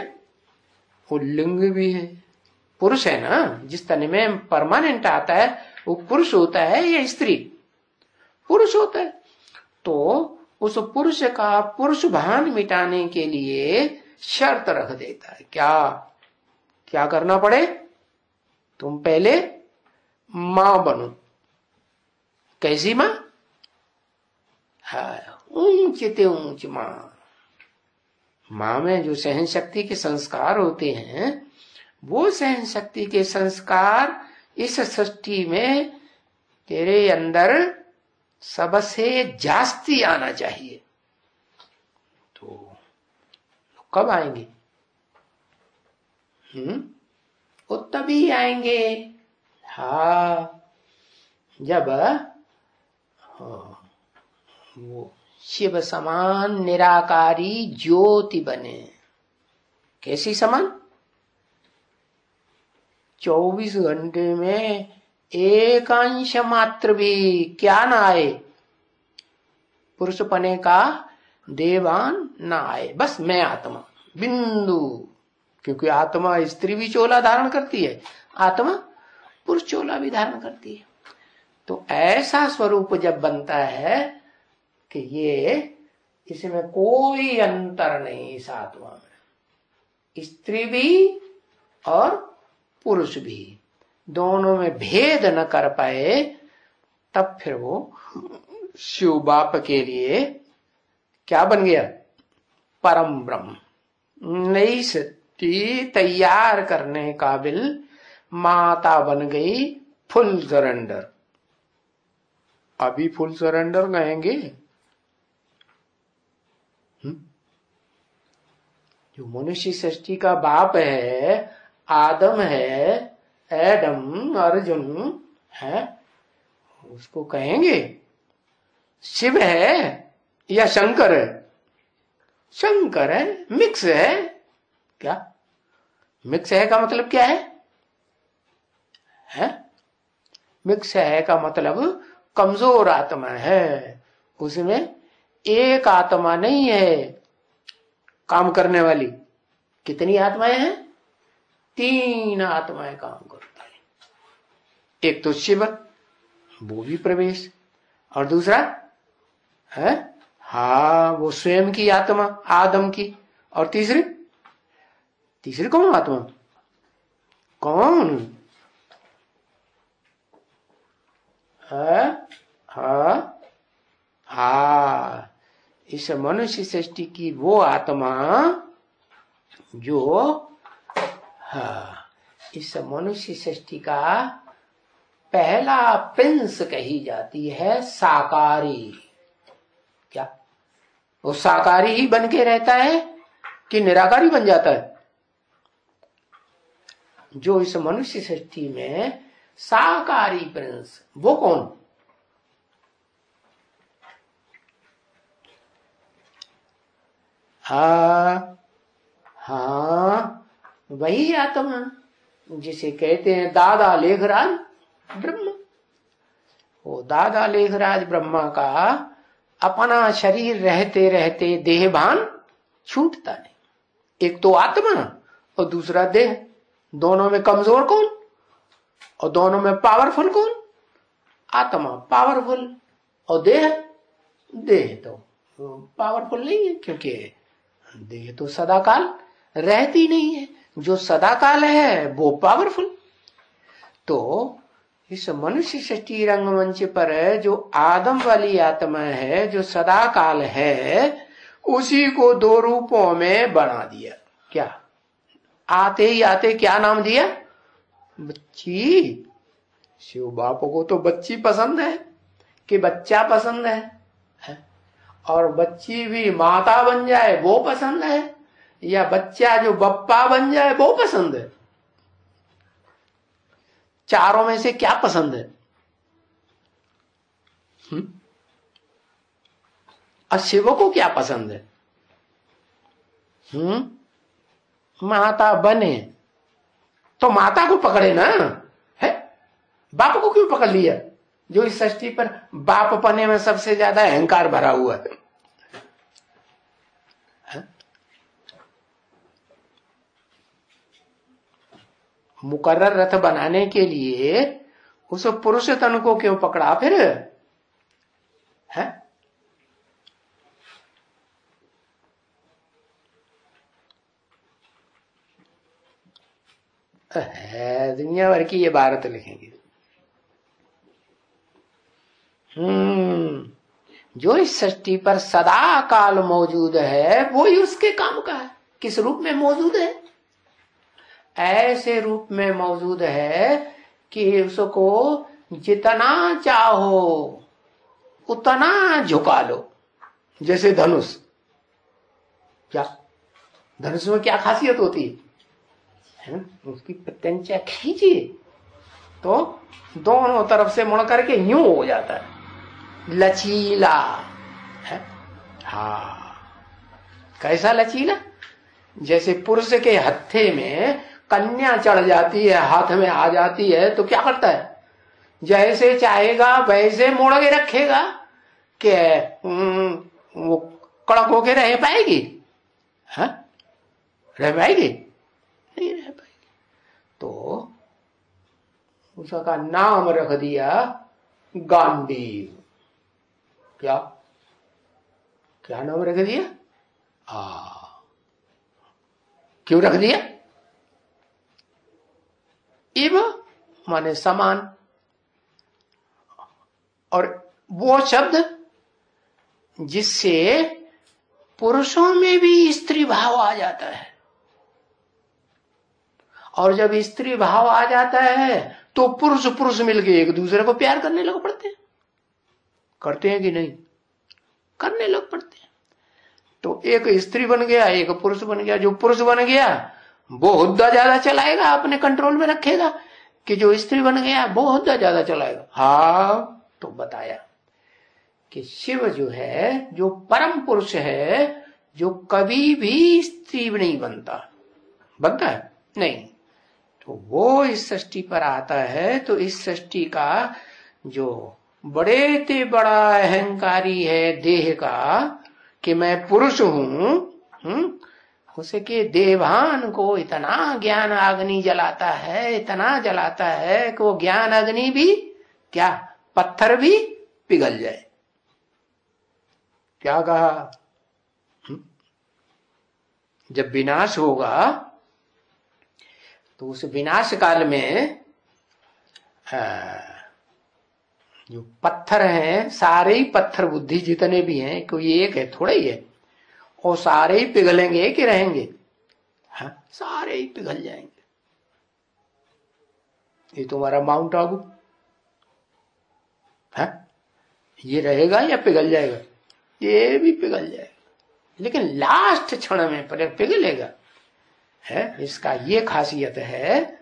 वो लिंग भी है, पुरुष है ना। जिस तन में परमानेंट आता है वो पुरुष होता है या स्त्री? पुरुष होता है। तो उस पुरुष का पुरुष भान मिटाने के लिए शर्त रख देता है। क्या क्या करना पड़े? तुम पहले मां बनो। कैसी मां? ऊंच ते ऊंच मां। मां में जो सहन शक्ति के संस्कार होते हैं वो सहन शक्ति के संस्कार इस सृष्टि में तेरे अंदर सबसे जास्ती आना चाहिए। तो कब आएंगे? वो तभी आएंगे जब वो शिव समान निराकारी ज्योति बने। कैसी समान? 24 घंटे में एक अंश मात्र भी क्या ना आए, पुरुष पने का देवान ना आए, बस मैं आत्मा बिंदु। क्योंकि आत्मा स्त्री भी चोला धारण करती है, आत्मा पुरुष चोला भी धारण करती है। तो ऐसा स्वरूप जब बनता है कि ये इसमें कोई अंतर नहीं, इस आत्मा में स्त्री भी और पुरुष भी दोनों में भेद न कर पाए, तब फिर वो शिव बाप के लिए क्या बन गया, परम ब्रह्म। नई सृष्टि तैयार करने काबिल माता बन गई, फुल सरेंडर। अभी फुल सरेंडर कहेंगे, जो मनुष्य सृष्टि का बाप है, आदम है, एडम, अर्जुन है, उसको कहेंगे शिव है या शंकर है? शंकर है, मिक्स है। क्या मिक्स है का मतलब क्या है? मिक्स है का मतलब कमजोर आत्मा है, उसमें एक आत्मा नहीं है काम करने वाली। कितनी आत्माएं हैं? 3 आत्माएं काम करती है। एक तो शिव, वो भी प्रवेश, और दूसरा है वो स्वयं की आत्मा आदम की, और तीसरी कौन आत्मा? कौन है? इस मनुष्य सृष्टि की वो आत्मा जो इस मनुष्य सृष्टि का पहला प्रिंस कही जाती है, साकारी। क्या वो साकारी ही बन के रहता है कि निराकारी बन जाता है? जो इस मनुष्य सृष्टि में साकारी प्रिंस, वो कौन? वही आत्मा जिसे कहते हैं दादा लेखराज ब्रह्मा। वो दादा लेखराज ब्रह्मा का अपना शरीर रहते रहते देहभान छूटता नहीं। एक तो आत्मा और दूसरा देह, दोनों में कमजोर कौन और दोनों में पावरफुल कौन? आत्मा पावरफुल और देह तो पावरफुल नहीं है, क्योंकि देह तो सदाकाल रहती नहीं है। जो सदाकाल है वो पावरफुल। तो इस मनुष्य सृष्टि रंगमंच पर जो आदम वाली आत्मा है, जो सदाकाल है, उसी को 2 रूपों में बना दिया। क्या आते ही आते क्या नाम दिया? बच्ची। शिव बाप को तो बच्ची पसंद है कि बच्चा पसंद है? और बच्ची भी माता बन जाए वो पसंद है, या बच्चा जो बप्पा बन जाए वो पसंद है? चारों में से क्या पसंद है? और शिव को क्या पसंद है? माता बने तो माता को पकड़े ना, है? बाप को क्यों पकड़ लिया? जो इस सृष्टि पर बाप पने में सबसे ज्यादा अहंकार भरा हुआ है। मुकर्रर रथ बनाने के लिए उस पुरुष तन को क्यों पकड़ा फिर? है दुनिया भर की ये भारत लिखेंगे। जो इस सृष्टि पर सदा काल मौजूद है वो ही उसके काम का है। किस रूप में मौजूद है? ऐसे रूप में मौजूद है कि उसको जितना चाहो उतना झुका लो। जैसे धनुष, क्या धनुष में क्या खासियत होती है? उसकी प्रत्यंचा खींचिए तो दोनों तरफ से मुड़ करके यूं हो जाता है, लचीला है। कैसा लचीला? जैसे पुरुष के हत्थे में कन्या चढ़ जाती है, हाथ में आ जाती है, तो क्या करता है? जैसे चाहेगा वैसे मोड़ के रखेगा कि वो कड़क होके रह पाएगी? हाँ, रह पाएगी? नहीं रह पाएगी। तो उसका नाम रख दिया गांडीव। क्या क्या नाम रख दिया? क्यों रख दिया? इव माने समान, और वो शब्द जिससे पुरुषों में भी स्त्री भाव आ जाता है, और जब स्त्री भाव आ जाता है तो पुरुष पुरुष मिलके एक दूसरे को प्यार करने लग पड़ते हैं। करते हैं कि नहीं? करने लग पड़ते हैं। तो एक स्त्री बन गया, एक पुरुष बन गया। जो पुरुष बन गया वो हुद्दा ज्यादा चलाएगा, अपने कंट्रोल में रखेगा, कि जो स्त्री बन गया वो हुद्दा ज्यादा चलाएगा। हाँ, तो बताया कि शिव जो है, जो परम पुरुष है, जो कभी भी स्त्री नहीं बनता है नहीं, तो वो इस सृष्टि पर आता है। तो इस सृष्टि का जो बड़े ते बड़ा अहंकारी है देह का, कि मैं पुरुष हूं, उसके देवान को इतना ज्ञान अग्नि जलाता है, इतना जलाता है कि वो ज्ञान अग्नि भी क्या, पत्थर भी पिघल जाए। क्या कहा? जब विनाश होगा तो उस विनाश काल में जो पत्थर हैं, सारे ही पत्थर बुद्धि जितने भी हैं, कोई एक है, थोड़ा ही है, और सारे ही पिघलेंगे कि रहेंगे? हाँ, सारे ही पिघल जाएंगे। ये तुम्हारा माउंट आबू है, ये रहेगा या पिघल जाएगा? ये भी पिघल जाएगा, लेकिन लास्ट क्षण में पिघलेगा है। इसका ये खासियत है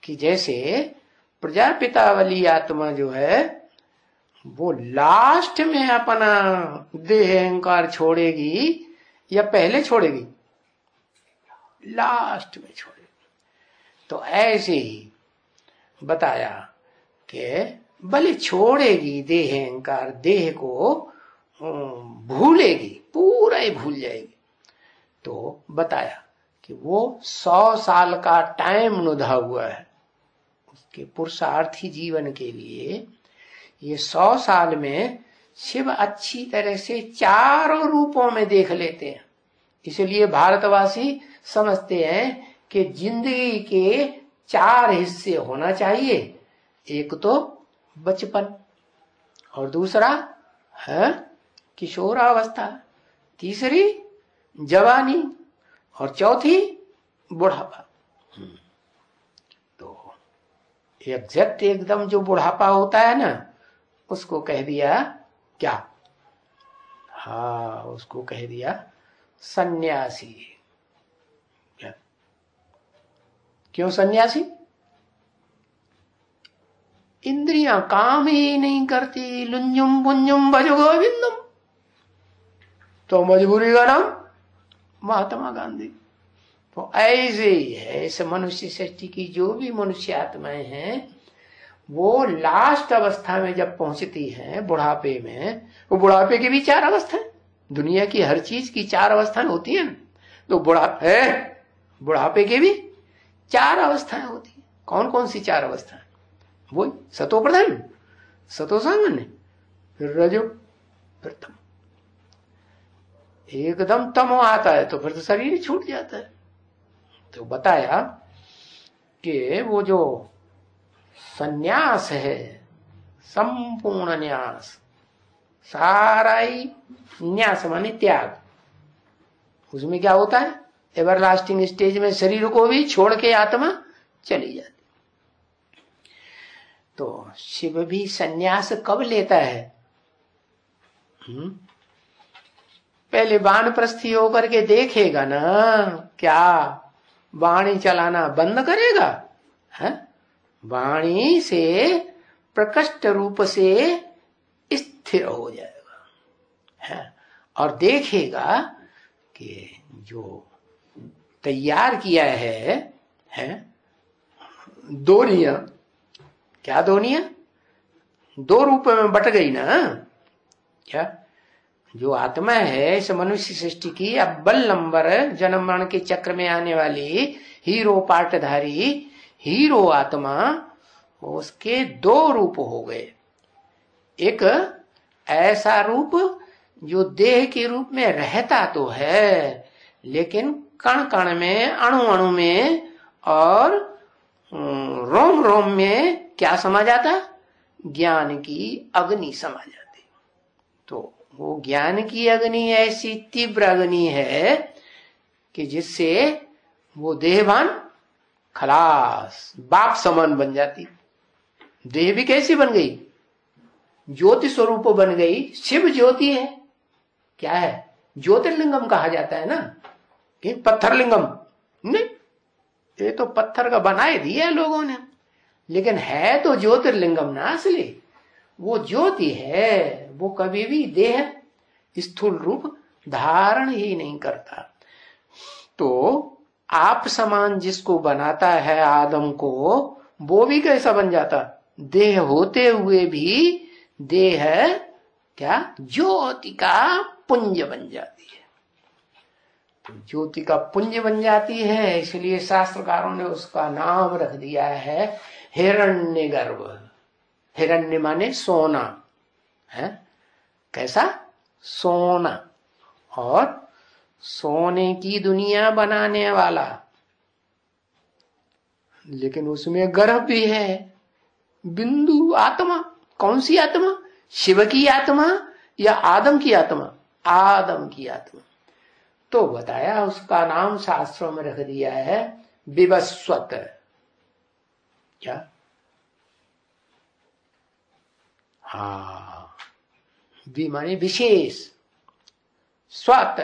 कि जैसे प्रजापिता वाली आत्मा जो है वो लास्ट में अपना देह अहंकार छोड़ेगी या पहले छोड़ेगी? लास्ट में छोड़ेगी। तो ऐसे ही बताया कि भले छोड़ेगी देह अहंकार, देह को भूलेगी, पूरा ही भूल जाएगी। तो बताया कि वो 100 साल का टाइम नुधा हुआ है उसके पुरुषार्थी जीवन के लिए। ये 100 साल में शिव अच्छी तरह से चारों रूपों में देख लेते हैं। इसलिए भारतवासी समझते हैं कि जिंदगी के 4 हिस्से होना चाहिए। एक तो बचपन, और दूसरा है किशोरावस्था, तीसरी जवानी, और चौथी बुढ़ापा। तो एग्जैक्ट एकदम जो बुढ़ापा होता है ना, उसको कह दिया क्या? हाँ, उसको कह दिया सन्यासी। क्या? क्यों सन्यासी? इंद्रियां काम ही नहीं करती, लुंजुम पुंजुम भज गोविंदम, तो मजबूरी का नाम महात्मा गांधी। तो ऐसे ही है इस मनुष्य सृष्टि की जो भी मनुष्य आत्माएं हैं, वो लास्ट अवस्था में जब पहुंचती हैं बुढ़ापे में, वो बुढ़ापे की भी 4 अवस्था है। दुनिया की हर चीज की 4 अवस्थाएं होती है ना, तो बुढ़ापे की भी 4 अवस्थाएं होती है। कौन कौन सी 4 अवस्थाएं? वो सतो प्रधान, सतो सामान्य, फिर रजो, फिर तम। एकदम तमो आता है तो फिर तो शरीर छूट जाता है। तो बताया कि वो जो सन्यास है, संपूर्ण न्यास, सारा ही न्यास माने त्याग, उसमें क्या होता है? एवरलास्टिंग स्टेज में शरीर को भी छोड़ के आत्मा चली जाती। तो शिव भी सन्यास कब लेता है? पहले वानप्रस्थी होकर के देखेगा ना, क्या वाणी चलाना बंद करेगा? है वाणी से प्रकट रूप से स्थिर हो जाएगा है, और देखेगा कि जो तैयार किया है है दोनिया, क्या दोनिया, दो रूप में बट गई ना। क्या जो आत्मा है इस मनुष्य सृष्टि की अव्वल नंबर जन्म मरण के चक्र में आने वाली हीरो पाटधारी हीरो आत्मा, उसके दो रूप हो गए। एक ऐसा रूप जो देह के रूप में रहता तो है, लेकिन कण कण में, अणु अणु में और रोम रोम में क्या समा जाता, ज्ञान की अग्नि समा जाती। तो वो ज्ञान की अग्नि ऐसी तीव्र अग्नि है कि जिससे वो देहवान खलास बाप समान बन जाती। देह भी कैसी बन गई, ज्योति स्वरूप बन गई। शिव ज्योति है, क्या है, ज्योतिर्लिंगम कहा जाता है ना, कि पत्थरलिंगम नहीं, ये तो पत्थर का बनाए दिया लोगों ने, लेकिन है तो ज्योतिर्लिंगम ना असली। वो ज्योति है, वो कभी भी देह स्थूल रूप धारण ही नहीं करता। तो आप समान जिसको बनाता है आदम को, वो भी कैसा बन जाता, देह होते हुए भी देह क्या ज्योति का पुंज बन जाती है। तो ज्योति का पुंज बन जाती है, इसलिए शास्त्रकारों ने उसका नाम रख दिया है हिरण्यगर्भ। हिरण्य माने सोना है, कैसा, सोना, और सोने की दुनिया बनाने वाला, लेकिन उसमें गर्भ भी है, बिंदु आत्मा। कौन सी आत्मा, शिव की आत्मा या आदम की आत्मा, आदम की आत्मा। तो बताया उसका नाम शास्त्रों में रख दिया है विवस्वत। क्या, हाँ, वि माने विशेष, स्वत,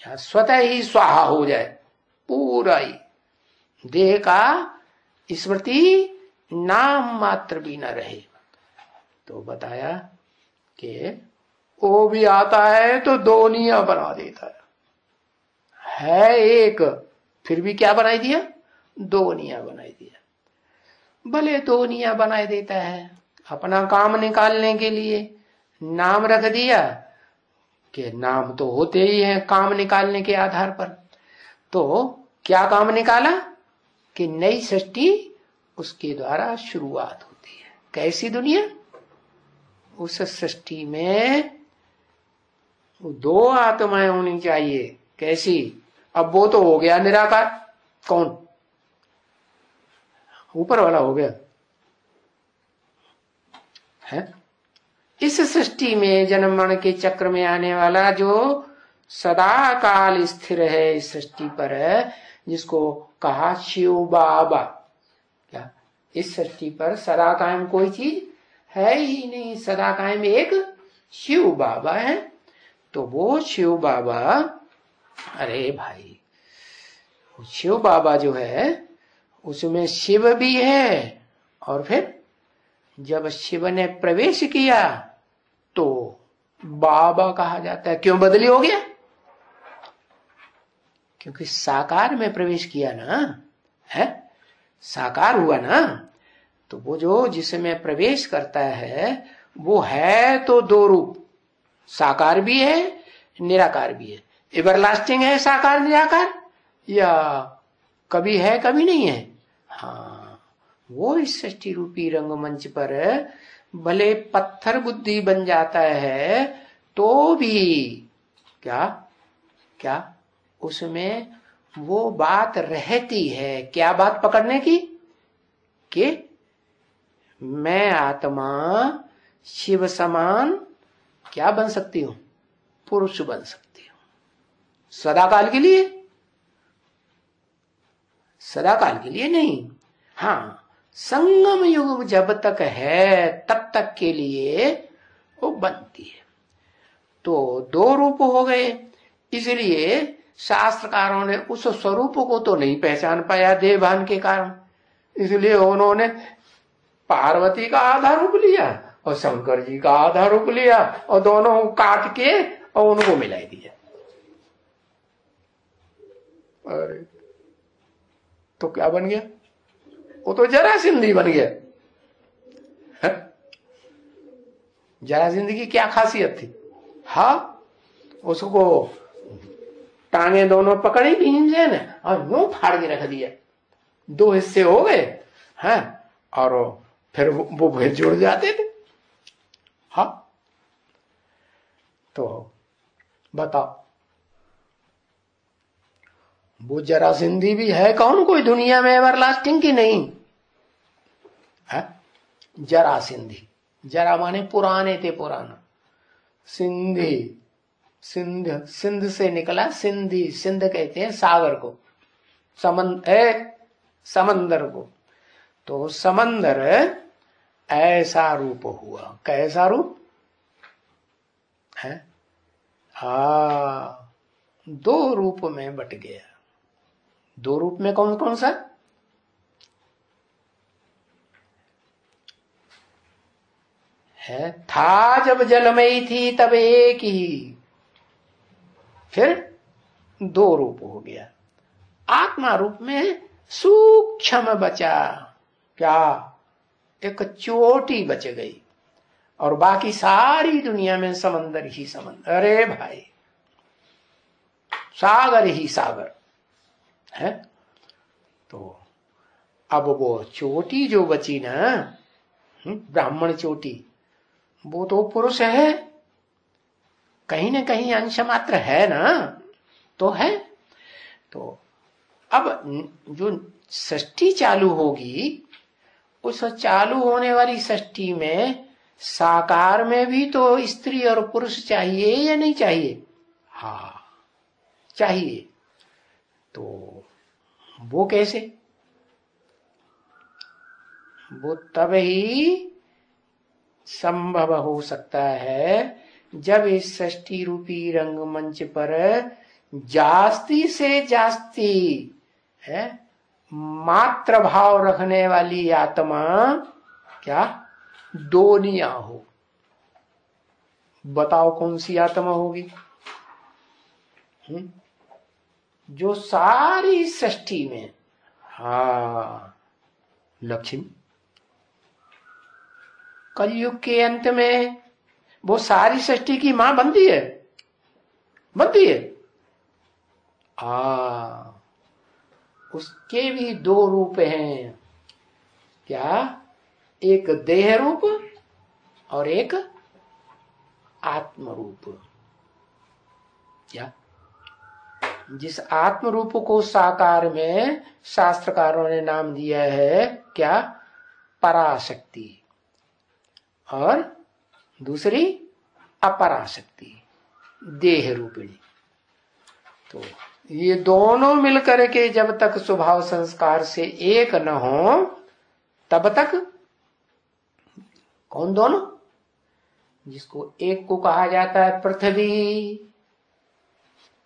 क्या स्वतः ही स्वाहा हो जाए, पूरा ही देह का स्मृति नाम मात्र भी न रहे। तो बताया कि वो भी आता है तो दोनिया बना देता है एक, फिर भी क्या बनाई दिया, दोनिया बनाई दिया। भले दोनिया बनाई देता है, अपना काम निकालने के लिए नाम रख दिया, कि नाम तो होते ही हैं काम निकालने के आधार पर। तो क्या काम निकाला, कि नई सृष्टि उसके द्वारा शुरुआत होती है। कैसी दुनिया, उस सृष्टि में दो आत्माएं होनी चाहिए। कैसी, अब वो तो हो गया निराकार, कौन, ऊपर वाला हो गया है। इस सृष्टि में जन्म मरण के चक्र में आने वाला जो सदा काल स्थिर है इस सृष्टि पर, जिसको कहा शिव बाबा। क्या, इस सृष्टि पर सदा कायम कोई चीज है ही नहीं, सदा कायम एक शिव बाबा है। तो वो शिव बाबा, अरे भाई, शिव बाबा जो है उसमें शिव भी है, और फिर जब शिव ने प्रवेश किया तो बाबा कहा जाता है। क्यों बदली हो गया, क्योंकि साकार में प्रवेश किया ना, है साकार हुआ ना। तो वो जो जिसमें प्रवेश करता है वो है तो दो रूप, साकार भी है निराकार भी है। एवरलास्टिंग है साकार निराकार, या कभी है कभी नहीं है। हाँ, वो इस सृष्टि रूपी रंगमंच पर भले पत्थर बुद्धि बन जाता है तो भी क्या क्या उसमें वो बात रहती है। क्या बात पकड़ने की, कि मैं आत्मा शिव समान क्या बन सकती हूं, पुरुष बन सकती हूं। सदाकाल के लिए, सदाकाल के लिए नहीं, हाँ संगम युग जब तक है तब तक के लिए वो बनती है। तो दो रूप हो गए, इसलिए शास्त्रकारों ने उस स्वरूप को तो नहीं पहचान पाया देवभान के कारण, इसलिए उन्होंने पार्वती का आधा रूप लिया और शंकर जी का आधा रूप लिया और दोनों काट के और उनको मिलाई दिया। अरे तो क्या बन गया? वो तो जरासिंधी बन गया। जरासिंधी की क्या खासियत थी? हाँ, उसको टांगे दोनों पकड़ी भीमसेन ने और यूं फाड़ के रख दिया, 2 हिस्से हो गए हैं, और फिर वो फिर जुड़ जाते थे। हाँ, तो बताओ, वो जरासिंधी भी है कौन कोई दुनिया में एवरलास्टिंग की? नहीं है। जरासिंधी, जरा माने पुराने थे, पुराना। सिंधी, सिंध, सिंध से निकला सिंधी। सिंध कहते हैं सागर को, समंदर को। तो समंदर ऐसा रूप हुआ। कैसा रूप है? हाँ, 2 रूप में बट गया। 2 रूप में कौन कौन सा? है था जब जलमयी थी तब एक ही, फिर 2 रूप हो गया। आत्मा रूप में सूक्ष्म बचा, क्या? एक चोटी बच गई, और बाकी सारी दुनिया में समंदर ही समंदर। अरे भाई, सागर ही सागर है। तो अब वो चोटी जो बची ना, ब्राह्मण चोटी, वो तो पुरुष है, कहीं ना कहीं अंश मात्र है ना, तो है। तो अब जो षष्ठी चालू होगी, उस चालू होने वाली षष्ठी में साकार में भी तो स्त्री और पुरुष चाहिए या नहीं चाहिए? हाँ, चाहिए। तो वो कैसे? वो तब ही संभव हो सकता है जब इस षष्ठी रूपी रंगमंच पर जास्ती से जास्ती है मात्र भाव रखने वाली आत्मा, क्या? दोनिया हो। बताओ कौन सी आत्मा होगी? जो सारी सृष्टि में, हाँ, लक्ष्मी। कलयुग के अंत में वो सारी सृष्टि की मां बनती है, बनती है। उसके भी 2 रूप हैं, क्या? एक देह रूप और एक आत्म रूप। क्या? जिस आत्म रूप को साकार में शास्त्रकारों ने नाम दिया है, क्या? पराशक्ति, और दूसरी अपराशक्ति, देह रूपिणी। तो ये दोनों मिलकर के जब तक स्वभाव संस्कार से एक न हो, तब तक कौन दोनों? जिसको एक को कहा जाता है पृथ्वी,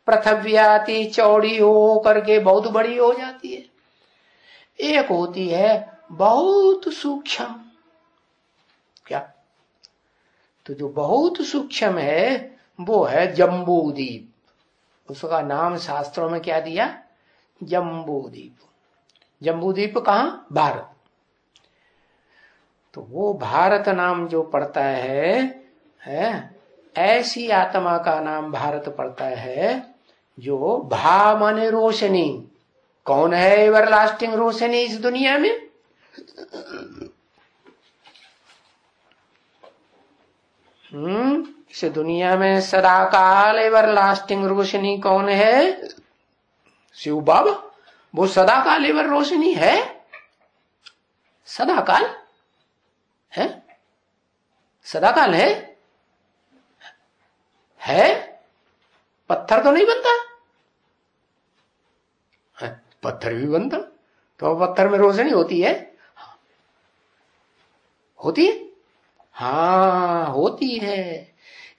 पृथ्व्याति चौड़ी हो करके बहुत बड़ी हो जाती है। एक होती है बहुत सूक्ष्म, क्या? तो जो बहुत सूक्ष्म है वो है जम्बूद्वीप। उसका नाम शास्त्रों में क्या दिया? जम्बूद्वीप। जम्बूद्वीप कहां? भारत। तो वो भारत नाम जो पड़ता है ऐसी आत्मा का नाम भारत पड़ता है जो भा माने रोशनी। कौन है एवरलास्टिंग रोशनी इस दुनिया में? इस दुनिया में सदाकाल एवरलास्टिंग रोशनी कौन है? शिव बाबा। वो सदाकाल एवर रोशनी है, सदाकाल है, सदाकाल है। पत्थर तो नहीं बनता है? पत्थर भी बनता, तो पत्थर में रोशनी होती है? होती है, हाँ होती है।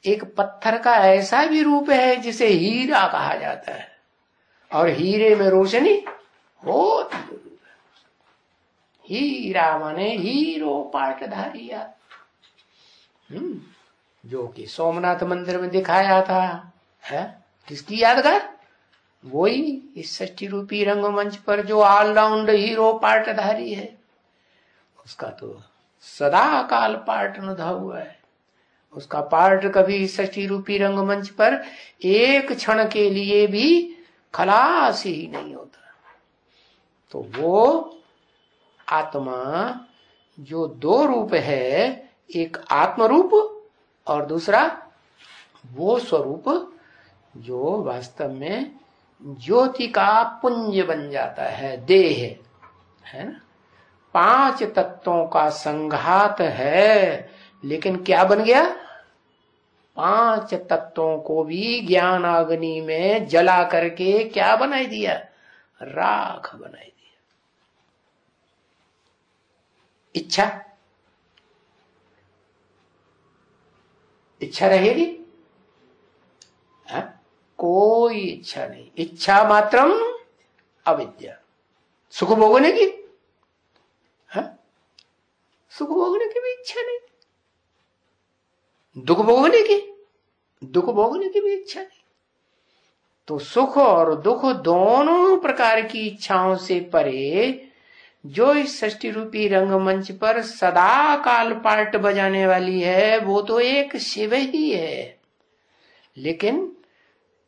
एक पत्थर का ऐसा भी रूप है जिसे हीरा कहा जाता है, और हीरे में रोशनी होती है। हीरा माने हीरो पाटधारी, जो कि सोमनाथ मंदिर में दिखाया था, है किसकी यादगार? वही इस सृष्टि रूपी रंगमंच पर जो ऑलराउंड हीरो पार्टधारी है, उसका तो सदा काल पार्ट नधा हुआ है। उसका पार्ट कभी सृष्टि रूपी रंगमंच पर एक क्षण के लिए भी खलास ही नहीं होता। तो वो आत्मा जो दो रूप है, एक आत्म रूप और दूसरा वो स्वरूप जो वास्तव में ज्योति का पुंज बन जाता है, देह है ना। 5 तत्वों का संघात है, लेकिन क्या बन गया? 5 तत्वों को भी ज्ञान अग्नि में जला करके क्या बनाई दिया? राख बनाई दिया। इच्छा रहेगी? कोई इच्छा नहीं। इच्छा मात्रम अविद्या। सुख भोगने की, सुख भोगने की भी इच्छा नहीं, दुख भोगने की भी इच्छा नहीं। तो सुख और दुख दोनों प्रकार की इच्छाओं से परे जो इस सृष्टि रूपी रंगमंच पर सदा काल पार्ट बजाने वाली है, वो तो एक शिव ही है। लेकिन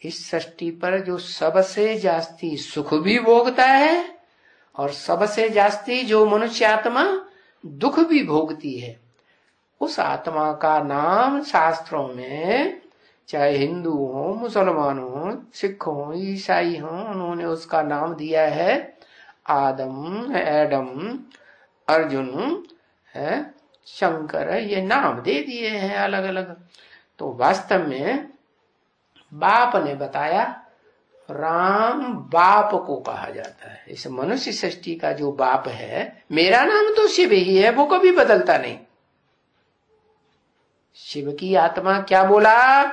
इस सृष्टि पर जो सबसे जास्ती सुख भी भोगता है और सबसे जास्ती जो मनुष्य आत्मा दुख भी भोगती है, उस आत्मा का नाम शास्त्रों में, चाहे हिंदू हो, मुसलमान हो, सिख हो, ईसाई हो, उन्होंने उसका नाम दिया है आदम, एडम, अर्जुन है, शंकर, ये नाम दे दिए हैं अलग अलग। तो वास्तव में बाप ने बताया, राम बाप को कहा जाता है। इस मनुष्य सृष्टि का जो बाप है, मेरा नाम तो शिव ही है, वो कभी बदलता नहीं। शिव की आत्मा क्या बोला?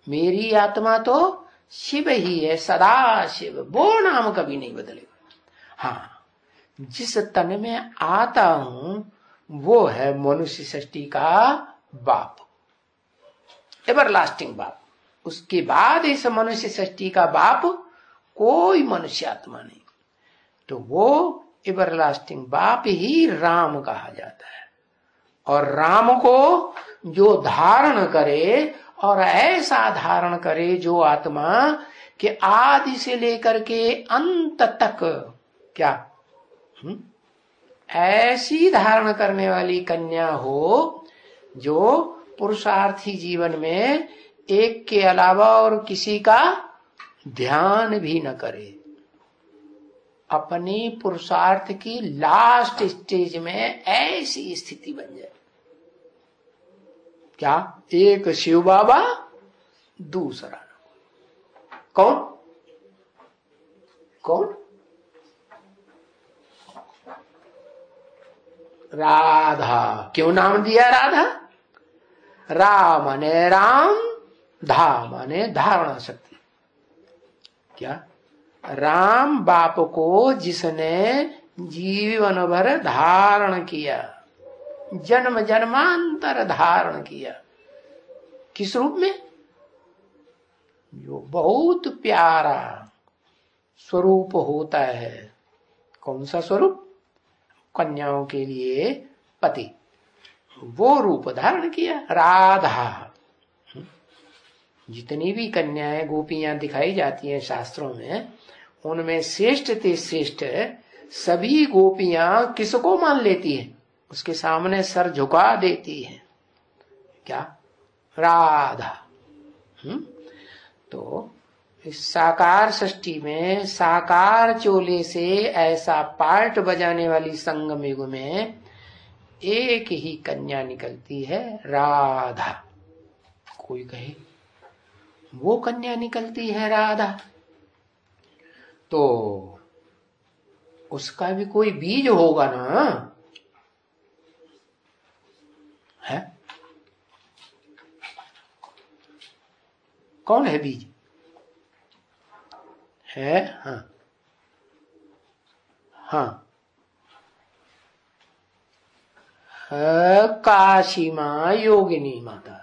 मेरी आत्मा तो शिव ही है, सदा शिव, वो नाम कभी नहीं बदलेगा। हाँ, जिस तन में आता हूं वो है मनुष्य सृष्टि का बाप, एवरलास्टिंग बाप। उसके बाद इस मनुष्य सृष्टि का बाप कोई मनुष्य आत्मा नहीं। तो वो एवरलास्टिंग बाप ही राम कहा जाता है। और राम को जो धारण करे, और ऐसा धारण करे जो आत्मा कि आदि से लेकर के अंत तक क्या ऐसी धारण करने वाली कन्या हो जो पुरुषार्थी जीवन में एक के अलावा और किसी का ध्यान भी न करे, अपनी पुरुषार्थ की लास्ट स्टेज में ऐसी स्थिति बन जाए। क्या? एक शिव बाबा, दूसरा कौन? कौन? राधा। क्यों नाम दिया राधा? रा माने राम, धा माने धारणा शक्ति। क्या? राम बाप को जिसने जीवन भर धारण किया, जन्म जन्मांतर धारण किया, किस रूप में? जो बहुत प्यारा स्वरूप होता है। कौन सा स्वरूप? कन्याओं के लिए पति, वो रूप धारण किया राधा। जितनी भी कन्याएं गोपियां दिखाई जाती हैं शास्त्रों में, उनमें श्रेष्ठ ते श्रेष्ठ सभी गोपियां किसको मान लेती हैं? उसके सामने सर झुका देती हैं। क्या? राधा। तो इस साकार सृष्टि में साकार चोले से ऐसा पार्ट बजाने वाली संगम युग में एक ही कन्या निकलती है, राधा। कोई कहे वो कन्या निकलती है राधा, तो उसका भी कोई बीज होगा ना, है? कौन है बीज? है? हाँ हाँ, काशी माँ योगिनी माता।